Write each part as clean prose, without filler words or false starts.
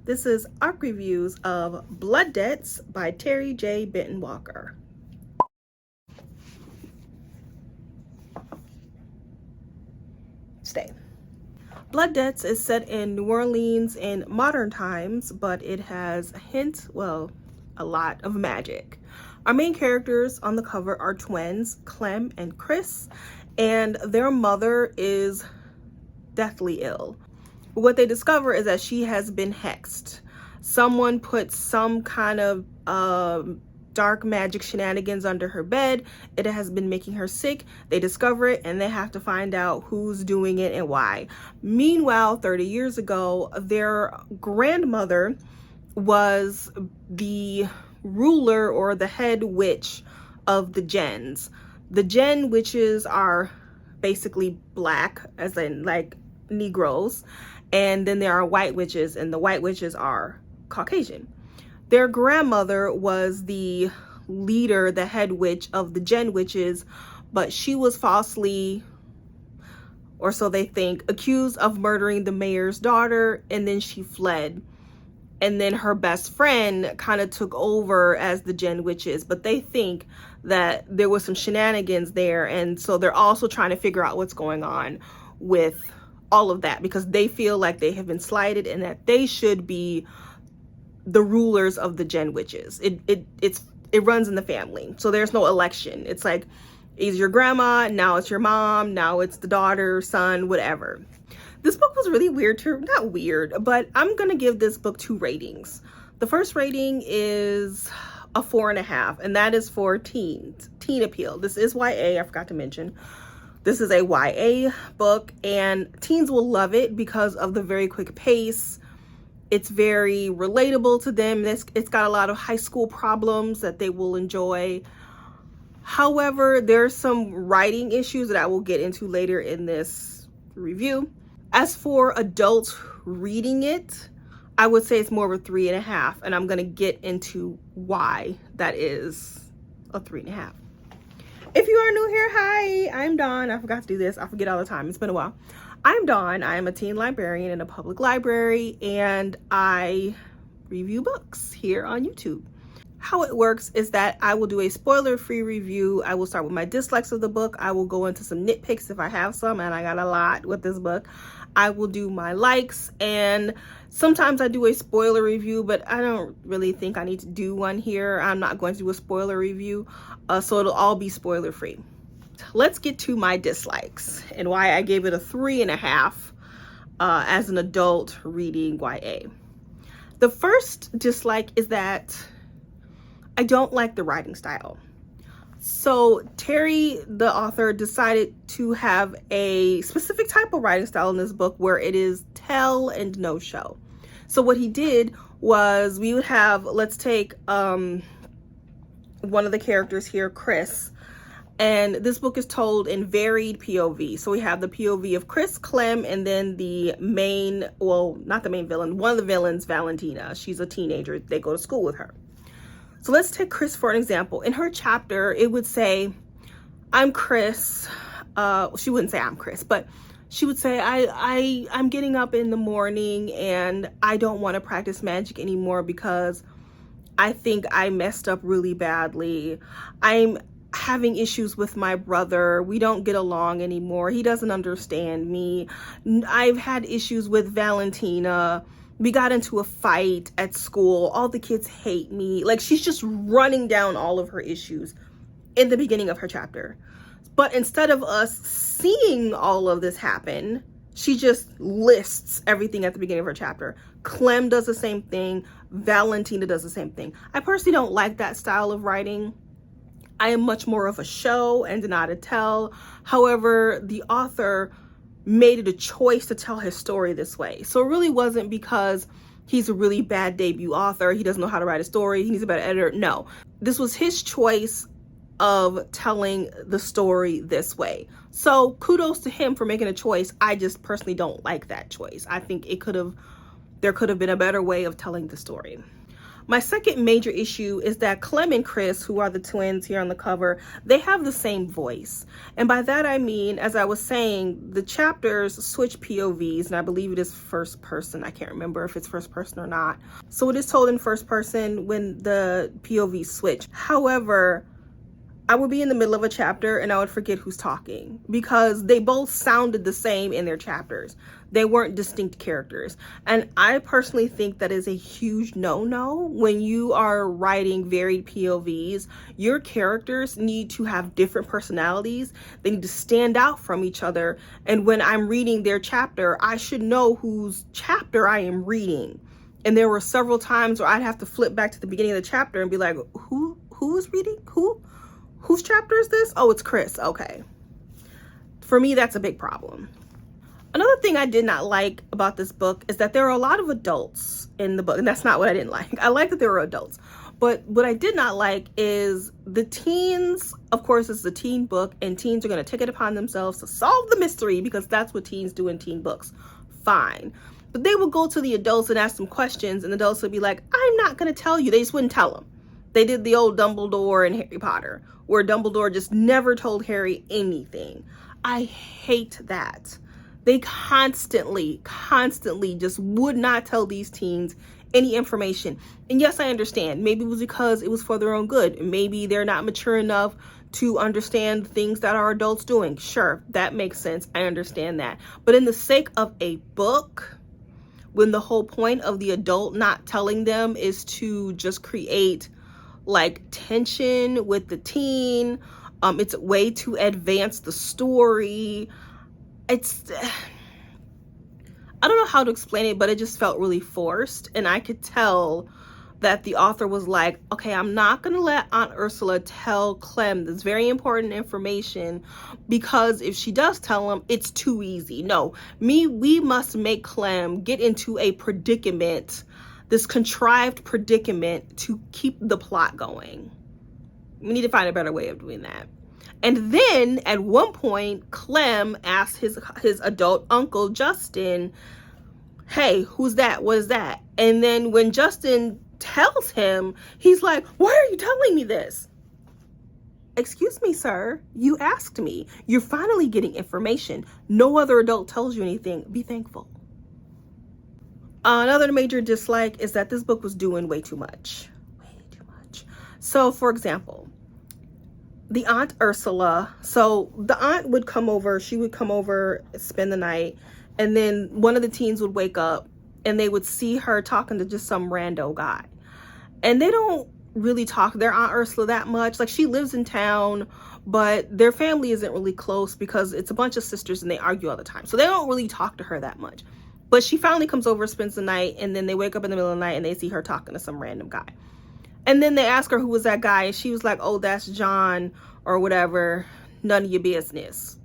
This is ARC Reviews of Blood Debts by Terry J. Benton Walker. Stay. Blood Debts is set in New Orleans in modern times, but it has a hint, well, a lot of magic. Our main characters on the cover are twins, Clem and Chris, and their mother is deathly ill. What they discover is that she has been hexed. Someone put some kind of dark magic shenanigans under her bed. It has been making her sick. They discover it and they have to find out who's doing it and why. Meanwhile, 30 years ago, their grandmother was the ruler or the head witch of the gens. The gen witches are basically black, as in like Negroes, and then there are white witches, and the white witches are Caucasian. Their grandmother was the leader, the head witch of the gen witches, but she was falsely, or so they think, accused of murdering the mayor's daughter, and then she fled. And then her best friend kind of took over as the gen witches, but they think that there was some shenanigans there, and so they're also trying to figure out what's going on with all of that, because they feel like they have been slighted and that they should be the rulers of the gen witches. It runs in the family, so there's no election. It's like, it's your grandma, now it's your mom, now it's the daughter, son, whatever. This book was really weird too. Not weird, but I'm gonna give this book 2 ratings. The first rating is a 4.5, and that is for teen appeal. This is YA, I forgot to mention. This is a YA book, and teens will love it because of the very quick pace. It's very relatable to them. It's got a lot of high school problems that they will enjoy. However, there's some writing issues that I will get into later in this review. As for adults reading it, I would say it's more of a 3.5, and I'm gonna get into why that is a 3.5. If you are new here, hi, I'm Dawn. I forgot to do this. I forget all the time. It's been a while. I'm Dawn. I am a teen librarian in a public library, and I review books here on YouTube. How it works is that I will do a spoiler-free review. I will start with my dislikes of the book. I will go into some nitpicks if I have some, and I got a lot with this book. I will do my likes, and sometimes I do a spoiler review, but I don't really think I need to do one here. I'm not going to do a spoiler review, so it'll all be spoiler free. Let's get to my dislikes and why I gave it a 3.5 as an adult reading YA. The first dislike is that I don't like the writing style. So Terry, the author, decided to have a specific type of writing style in this book where it is tell and no show. So what he did was, we would have, let's take one of the characters here, Chris, and this book is told in varied POV. So we have the POV of Chris, Clem, and then the main, well, not the main villain, one of the villains, Valentina. She's a teenager. They go to school with her. So let's take Chris for an example. In her chapter, it would say, I'm Chris. She wouldn't say I'm Chris, but she would say, I'm getting up in the morning and I don't want to practice magic anymore because I think I messed up really badly. I'm having issues with my brother. We don't get along anymore. He doesn't understand me. I've had issues with Valentina. We got into a fight at school. All the kids hate me. Like, she's just running down all of her issues in the beginning of her chapter. But instead of us seeing all of this happen, she just lists everything at the beginning of her chapter. Clem does the same thing. Valentina does the same thing. I personally don't like that style of writing. I am much more of a show and not a tell. However, the author made it a choice to tell his story this way. So it really wasn't because he's a really bad debut author, he doesn't know how to write a story, he needs a better editor. No, this was his choice of telling the story this way. So kudos to him for making a choice. I just personally don't like that choice. I think there could have been a better way of telling the story. My second major issue is that Clem and Chris, who are the twins here on the cover, they have the same voice. And by that I mean, as I was saying, the chapters switch POVs, and I believe it is first person. I can't remember if it's first person or not. So it is told in first person when the POVs switch. However, I would be in the middle of a chapter and I would forget who's talking because they both sounded the same in their chapters. They weren't distinct characters. And I personally think that is a huge no-no. When you are writing varied POVs, your characters need to have different personalities. They need to stand out from each other. And when I'm reading their chapter, I should know whose chapter I am reading. And there were several times where I'd have to flip back to the beginning of the chapter and be like, who is reading? Whose chapter is this? Oh, it's Chris. Okay. For me, that's a big problem. Another thing I did not like about this book is that there are a lot of adults in the book, and that's not what I didn't like. I like that there were adults, but what I did not like is the teens. Of course, it's a teen book, and teens are going to take it upon themselves to solve the mystery because that's what teens do in teen books. Fine. But they will go to the adults and ask them questions, and the adults will be like, I'm not going to tell you. They just wouldn't tell them. They did the old Dumbledore and Harry Potter, where Dumbledore just never told Harry anything. I hate that. They constantly just would not tell these teens any information. And yes, I understand. Maybe it was because it was for their own good. Maybe they're not mature enough to understand things that our adults doing. Sure, that makes sense. I understand that. But in the sake of a book, when the whole point of the adult not telling them is to just create like tension with the teen, it's a way to advance the story. I don't know how to explain it, but it just felt really forced, and I could tell that the author was like, okay, I'm not gonna let Aunt Ursula tell Clem this very important information because if she does tell him, it's too easy. No, we must make Clem get into a predicament, this contrived predicament to keep the plot going. We need to find a better way of doing that. And then at one point, Clem asked his adult uncle, Justin, hey, who's that? What is that? And then when Justin tells him, he's like, why are you telling me this? Excuse me, sir. You asked me. You're finally getting information. No other adult tells you anything. Be thankful. Another major dislike is that this book was doing way too much. Way too much. So, for example, the Aunt Ursula. So the aunt would come over. She would come over, spend the night. And then one of the teens would wake up and they would see her talking to just some rando guy. And they don't really talk to their Aunt Ursula that much. Like, she lives in town, but their family isn't really close because it's a bunch of sisters and they argue all the time. So they don't really talk to her that much. But she finally comes over, spends the night, and then they wake up in the middle of the night and they see her talking to some random guy. And then they ask her who was that guy, and she was like, oh, that's John or whatever. None of your business.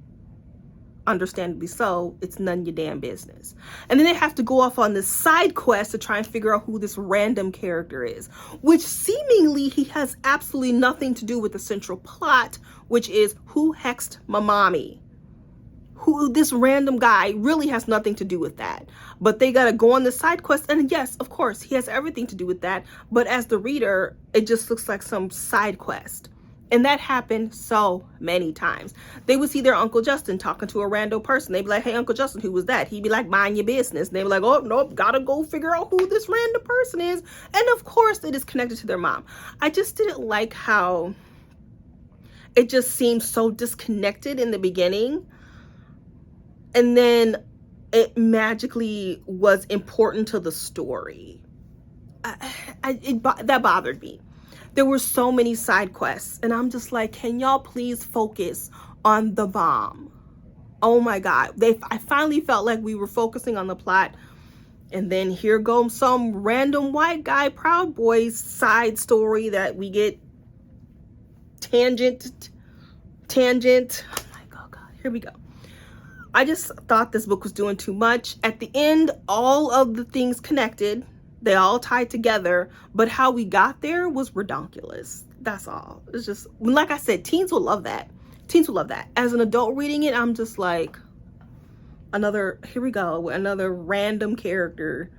Understandably so, it's none of your damn business. And then they have to go off on this side quest to try and figure out who this random character is, which seemingly he has absolutely nothing to do with the central plot, which is who hexed my mommy. Who this random guy really has nothing to do with that. But they gotta go on the side quest, and yes, of course, he has everything to do with that. But as the reader, it just looks like some side quest. And that happened so many times. They would see their Uncle Justin talking to a random person. They'd be like, hey, Uncle Justin, who was that? He'd be like, mind your business. And they'd be like, oh, nope, gotta go figure out who this random person is. And of course, it is connected to their mom. I just didn't like how it just seemed so disconnected in the beginning. And then it magically was important to the story. That bothered me. There were so many side quests, and I'm just like, can y'all please focus on the bomb? Oh my God. I finally felt like we were focusing on the plot, and then here goes some random white guy, Proud Boys side story that we get tangent. Oh my God, here we go. I just thought this book was doing too much. At the end, all of the things connected. They all tied together, but how we got there was redonkulous. That's all. It's just, like I said, teens will love that. Teens will love that. As an adult reading it, I'm just like, here we go, another random character.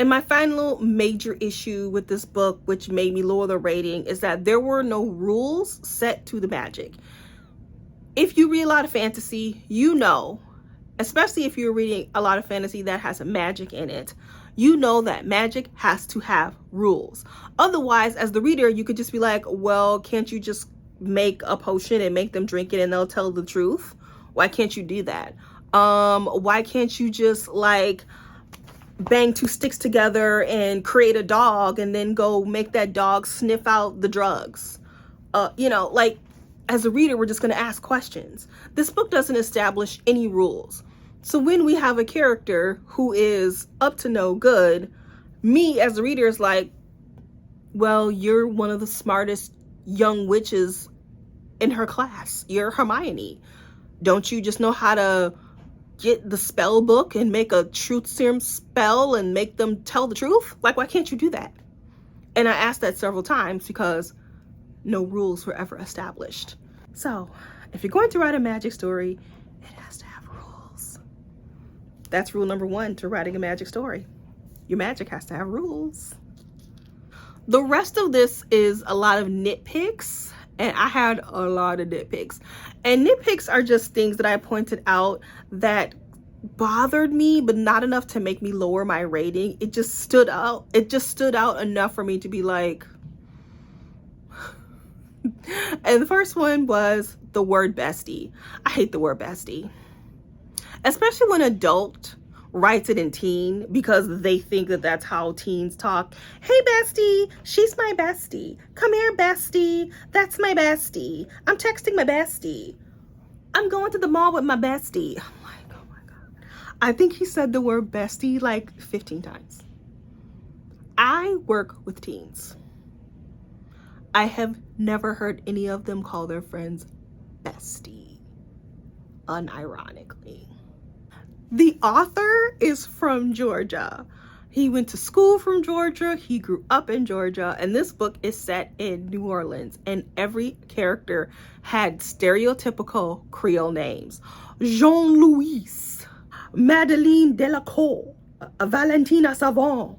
And my final major issue with this book, which made me lower the rating, is that there were no rules set to the magic. If you read a lot of fantasy, you know, especially if you're reading a lot of fantasy that has magic in it, you know that magic has to have rules. Otherwise, as the reader, you could just be like, well, can't you just make a potion and make them drink it and they'll tell the truth? Why can't you do that? Why can't you just like bang two sticks together and create a dog and then go make that dog sniff out the drugs? You know, like, as a reader, we're just going to ask questions. This book doesn't establish any rules. So when we have a character who is up to no good, me as a reader is like, well, you're one of the smartest young witches in her class. You're Hermione. Don't you just know how to get the spell book and make a truth serum spell and make them tell the truth? Like, why can't you do that? And I asked that several times because no rules were ever established. So if you're going to write a magic story, it has to have rules. That's rule number one to writing a magic story. Your magic has to have rules. The rest of this is a lot of nitpicks, and I had a lot of nitpicks. And nitpicks are just things that I pointed out that bothered me, but not enough to make me lower my rating. It just stood out. It just stood out enough for me to be like, and the first one was the word bestie. I hate the word bestie, especially when an adult writes it in teen because they think that that's how teens talk. Hey bestie, she's my bestie. Come here bestie, that's my bestie. I'm texting my bestie. I'm going to the mall with my bestie. I'm like, oh my God. I think he said the word bestie like 15 times. I work with teens. I have never heard any of them call their friends bestie, unironically. The author is from Georgia. He went to school from Georgia. He grew up in Georgia. And this book is set in New Orleans. And every character had stereotypical Creole names. Jean-Louis, Madeleine Delacour, Valentina Savant,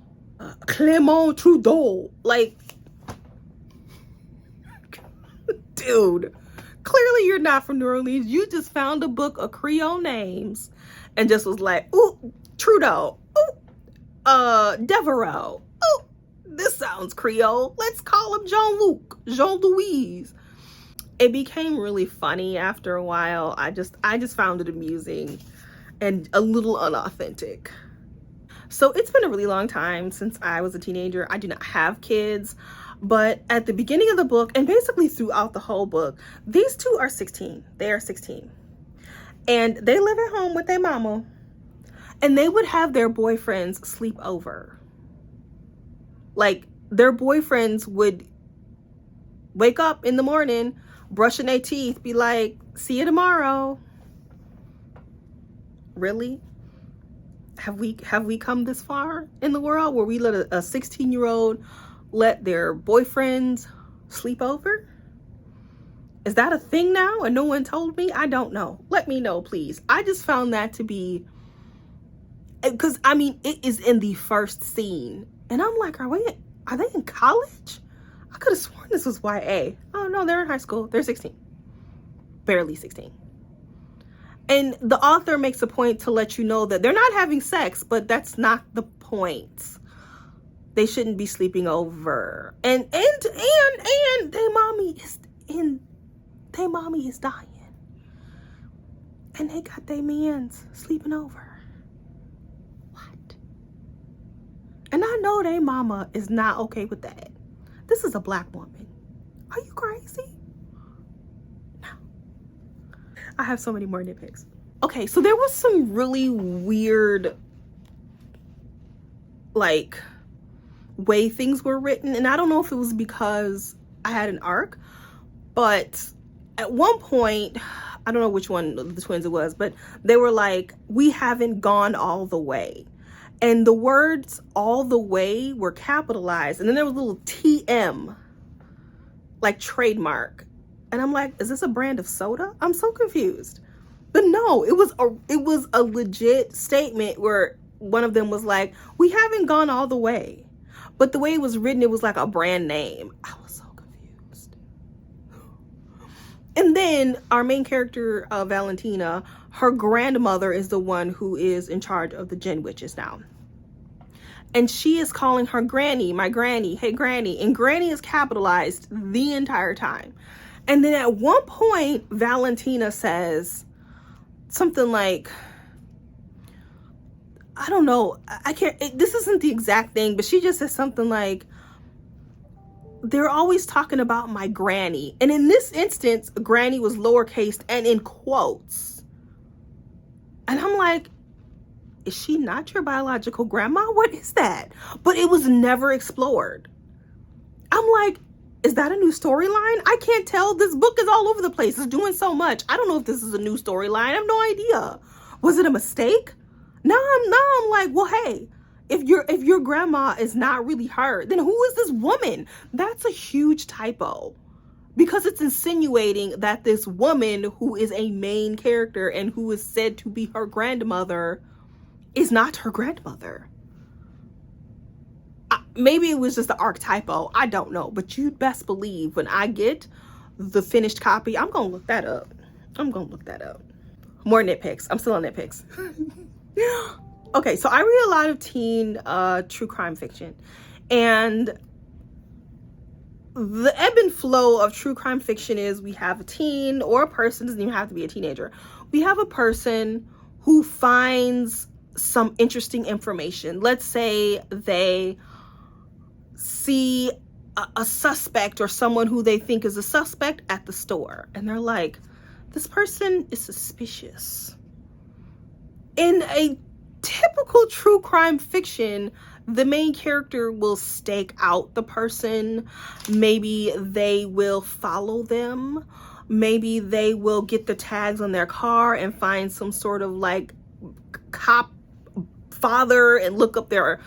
Clement Trudeau. Like, dude, clearly you're not from New Orleans. You just found a book of Creole names and just was like, ooh, Trudeau, ooh, Devereaux, ooh, this sounds Creole. Let's call him Jean-Luc, Jean-Louise. It became really funny after a while. I just found it amusing and a little unauthentic. So it's been a really long time since I was a teenager. I do not have kids. But at the beginning of the book, and basically throughout the whole book, these two are 16. They are 16. And they live at home with their mama. And they would have their boyfriends sleep over. Like, their boyfriends would wake up in the morning, brushing their teeth, be like, see you tomorrow. Really? Have we come this far in the world where we let a 16-year-old let their boyfriends sleep over? Is that a thing now and no one told me? I don't know. Let me know, please. I just found that to be, because I mean, it is in the first scene and I'm like, are they in college? I could have sworn this was YA. Oh no, they're in high school. They're 16, barely 16. And the author makes a point to let you know that they're not having sex, but that's not the point. They shouldn't be sleeping over. And their mommy is dying. And they got their mans sleeping over. What? And I know their mama is not okay with that. This is a Black woman. Are you crazy? No. I have so many more nitpicks. Okay, so there was some really weird, like, way things were written, and I don't know if it was because I had an arc, but at one point, I don't know which one of the twins it was, but they were like, we haven't gone all the way, and the words all the way were capitalized, and then there was a little TM, like trademark, and I'm like, is this a brand of soda? I'm so confused. But no, it was a legit statement where one of them was like, we haven't gone all the way. But the way it was written, it was like a brand name. I was so confused. And then our main character, Valentina, her grandmother is the one who is in charge of the Djinn witches now. And she is calling her granny, my granny, hey granny. And granny is capitalized the entire time. And then at one point, Valentina says something like, I don't know, I can't, this isn't the exact thing, but she just says something like, they're always talking about my granny. And in this instance, granny was lowercase and in quotes. And I'm like, is she not your biological grandma? What is that? But it was never explored. I'm like, is that a new storyline? I can't tell. This book is all over the place. It's doing so much. I don't know if this is a new storyline. I have no idea. Was it a mistake? Now I'm like, well, hey, if your grandma is not really her, then who is this woman? That's a huge typo, because it's insinuating that this woman who is a main character and who is said to be her grandmother is not her grandmother. Maybe it was just the archetypo. I don't know. But you'd best believe when I get the finished copy, I'm going to look that up. More nitpicks. I'm still on nitpicks. Okay, so I read a lot of teen true crime fiction. And the ebb and flow of true crime fiction is we have a teen, or a person, doesn't even have to be a teenager. We have a person who finds some interesting information. Let's say they see a suspect or someone who they think is a suspect at the store, and they're like, this person is suspicious. In a typical true crime fiction, the main character will stake out the person. Maybe they will follow them. Maybe they will get the tags on their car and find some sort of like cop father and look up their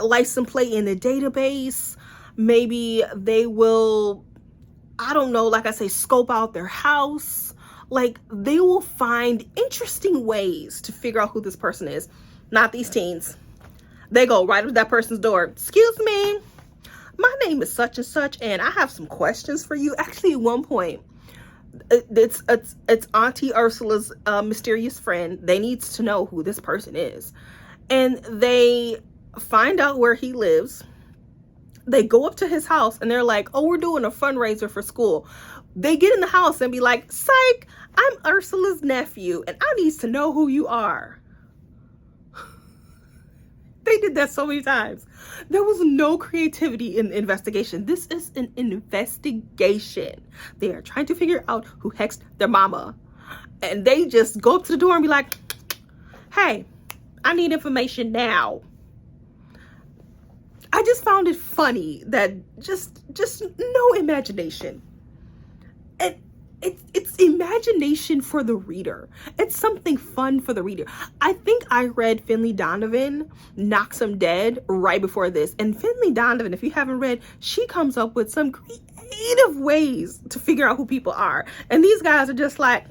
license plate in the database. Maybe they will, I don't know, like I say, scope out their house. Like, they will find interesting ways to figure out who this person is. Not these teens. They go right up to that person's door. Excuse me, my name is such and such, and I have some questions for you. Actually, at one point, it's Auntie Ursula's mysterious friend. They needs to know who this person is. And they find out where he lives. They go up to his house and they're like, oh, we're doing a fundraiser for school. They get in the house and be like, psych, I'm Ursula's nephew and I need to know who you are. They did that so many times. There was no creativity in the investigation. This is an investigation. They are trying to figure out who hexed their mama. And they just go up to the door and be like, hey, I need information now. I just found it funny that just no imagination. And it's imagination for the reader. It's something fun for the reader. I think I read Finley Donovan Knocks 'Em Dead right before this. And Finley Donovan, if you haven't read, she comes up with some creative ways to figure out who people are. And these guys are just like,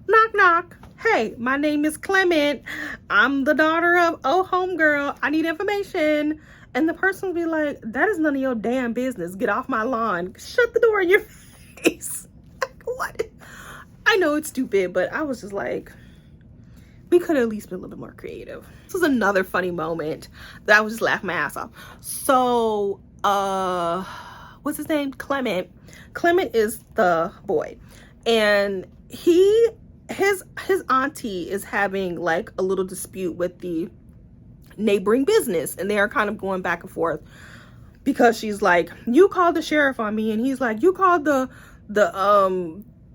knock, knock. Hey, my name is Clement. I'm the daughter of, oh, homegirl. I need information. And the person will be like, that is none of your damn business. Get off my lawn. Shut the door in your face. What? I know it's stupid, but I was just like, we could have at least been a little bit more creative. This was another funny moment that I was just laughing my ass off. So, what's his name? Clement. Clement is the boy. And his auntie is having like a little dispute with the neighboring business, and they are kind of going back and forth because she's like, you called the sheriff on me, and he's like, you called the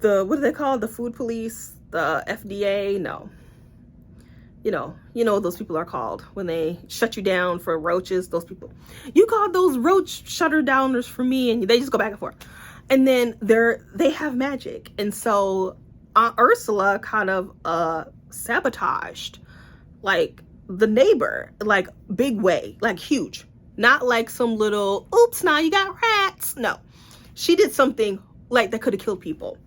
what do they call the food police, the FDA? No, you know what those people are called when they shut you down for roaches. Those people, you called those roach shutter downers for me, and they just go back and forth. And then they have magic, and so Aunt Ursula kind of sabotaged like the neighbor, like big way, like huge, not like some little oops now you got rats. No, she did something like that could have killed people.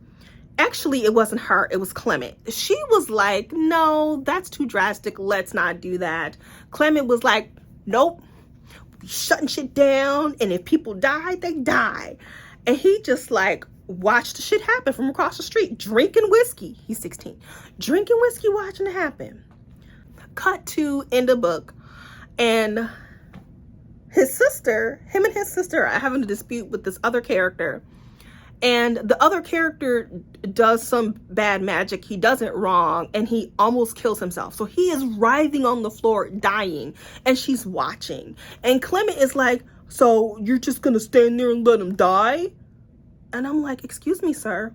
Actually, it wasn't her, it was Clement. She was like, no, that's too drastic, let's not do that. Clement was like, nope, we shutting shit down, and if people die, they die. And he just like watched the shit happen from across the street, drinking whiskey. He's 16, drinking whiskey, watching it happen. Cut to end of book, and his sister, him and his sister are having a dispute with this other character, and the other character does some bad magic. He does it wrong, and he almost kills himself. So he is writhing on the floor, dying, and she's watching. And Clement is like, so you're just gonna stand there and let him die? And I'm like, excuse me, sir.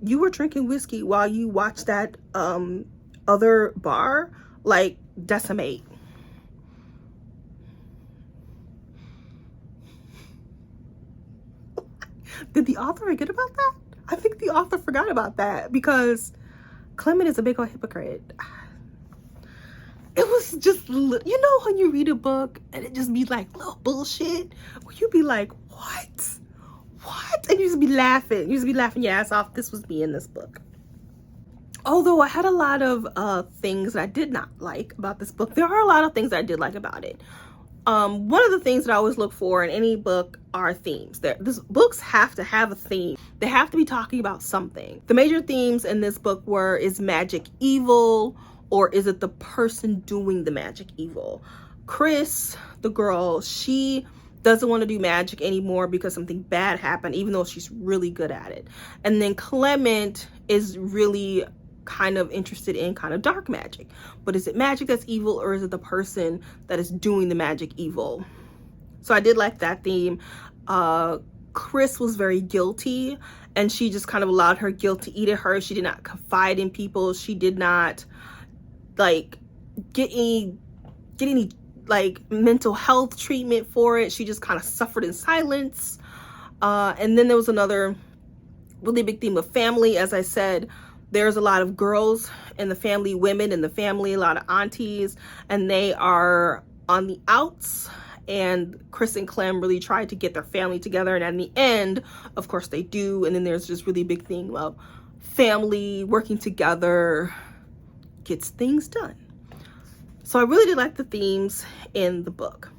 You were drinking whiskey while you watched that other bar, like, decimate. Did the author forget about that? I think the author forgot about that because Clement is a big old hypocrite. It was just, you know, when you read a book and it just be like little bullshit, where you be like, what? And you just be laughing. You just be laughing your ass off. This was me in this book. Although I had a lot of things that I did not like about this book, there are a lot of things that I did like about it. One of the things that I always look for in any book are themes. Books have to have a theme. They have to be talking about something. The major themes in this book were, is magic evil, or is it the person doing the magic evil? Chris, the girl, she doesn't want to do magic anymore because something bad happened, even though she's really good at it. And then Clement is really kind of interested in kind of dark magic. But is it magic that's evil, or is it the person that is doing the magic evil? So I did like that theme. Chris was very guilty, and she just kind of allowed her guilt to eat at her. She did not confide in people. She did not like get any like mental health treatment for it. She just kind of suffered in silence. And then there was another really big theme of family. As I said, there's a lot of girls in the family, women in the family, a lot of aunties, and they are on the outs. And Chris and Clem really tried to get their family together, and in the end, of course, they do. And then there's this really big theme of family working together gets things done. So I really did like the themes in the book.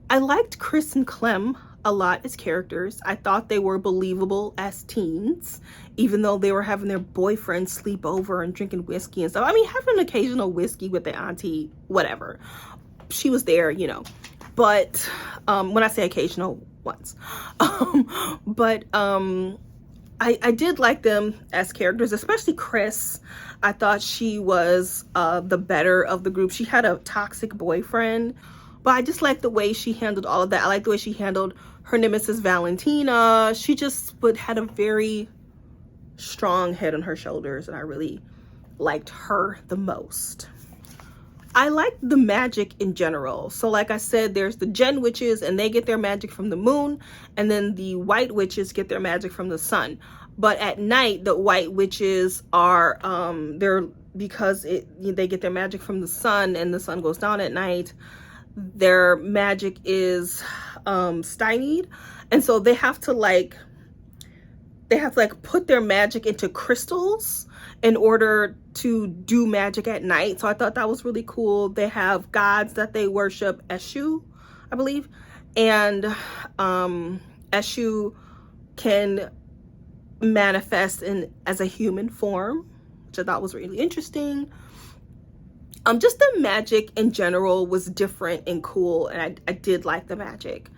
I liked Chris and Clem a lot as characters. I thought they were believable as teens, even though they were having their boyfriends sleep over and drinking whiskey and stuff. I mean, having an occasional whiskey with their auntie, whatever. She was there, you know. But when I say occasional, once. I did like them as characters, especially Chris. I thought she was the better of the group. She had a toxic boyfriend, but I just liked the way she handled all of that. I liked the way she handled her nemesis, Valentina. She just had a very strong head on her shoulders, and I really liked her the most. I like the magic in general. So like I said, there's the Gen witches, and they get their magic from the moon, and then the white witches get their magic from the sun. But at night, the white witches are because they get their magic from the sun, and the sun goes down at night, their magic is stymied, and so they have to put their magic into crystals in order to do magic at night. So I thought that was really cool. They have gods that they worship, Eshu, I believe, and Eshu can manifest as a human form, which I thought was really interesting. Just the magic in general was different and cool, and I did like the magic.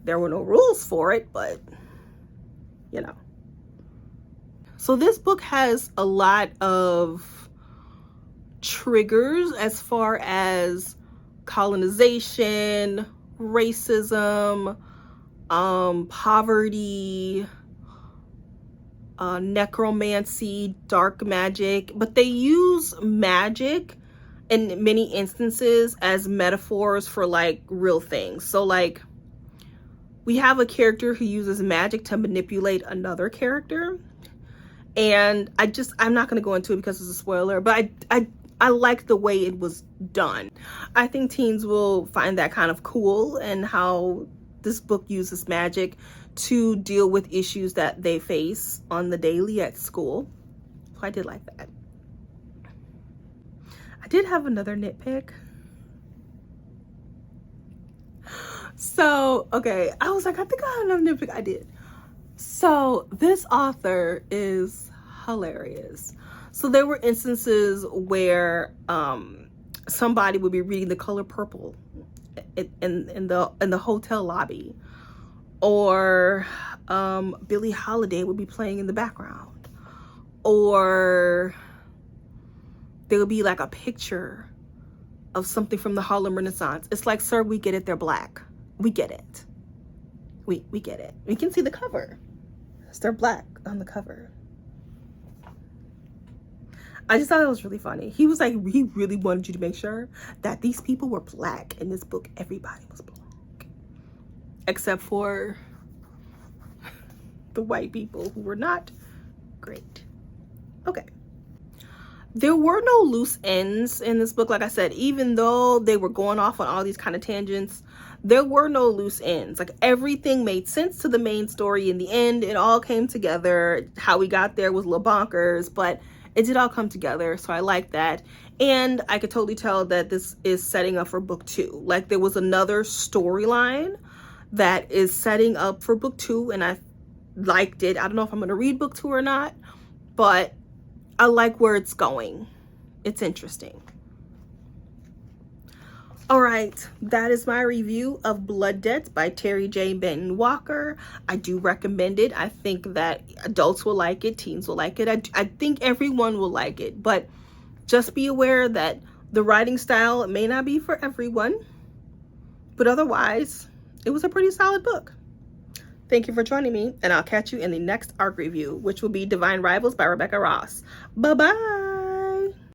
There were no rules for it, but you know. So this book has a lot of triggers as far as colonization, racism, poverty, necromancy, dark magic, but they use magic in many instances as metaphors for like real things. So like we have a character who uses magic to manipulate another character, and I'm not going to go into it because it's a spoiler, but I like the way it was done. I think teens will find that kind of cool, and how this book uses magic to deal with issues that they face on the daily at school. So I did like that. I did have another nitpick. So, okay, I was like, I think I had another nitpick. I did. So this author is hilarious. So there were instances where somebody would be reading The Color Purple in the hotel lobby, or Billie Holiday would be playing in the background, or there would be like a picture of something from the Harlem Renaissance. It's like, sir, we get it, they're black. We get it. We get it. We can see the cover. They're black on the cover. I just thought it was really funny. He was like, he really wanted you to make sure that these people were black. In this book, everybody was black. Except for the white people who were not great. Okay. There were no loose ends in this book. Like I said, even though they were going off on all these kind of tangents, there were no loose ends. Like, everything made sense to the main story in the end. It all came together. How we got there was a little bonkers, but it did all come together. So I like that. And I could totally tell that this is setting up for book 2. Like, there was another storyline that is setting up for book 2, and I liked it. I don't know if I'm going to read book 2 or not, but I like where it's going. It's interesting. All right, that is my review of Blood Debts by Terry J. Benton Walker. I do recommend it. I think that adults will like it, teens will like it. I think everyone will like it, but just be aware that the writing style may not be for everyone, but otherwise, it was a pretty solid book. Thank you for joining me, and I'll catch you in the next ARC review, which will be Divine Rivals by Rebecca Ross. Bye-bye.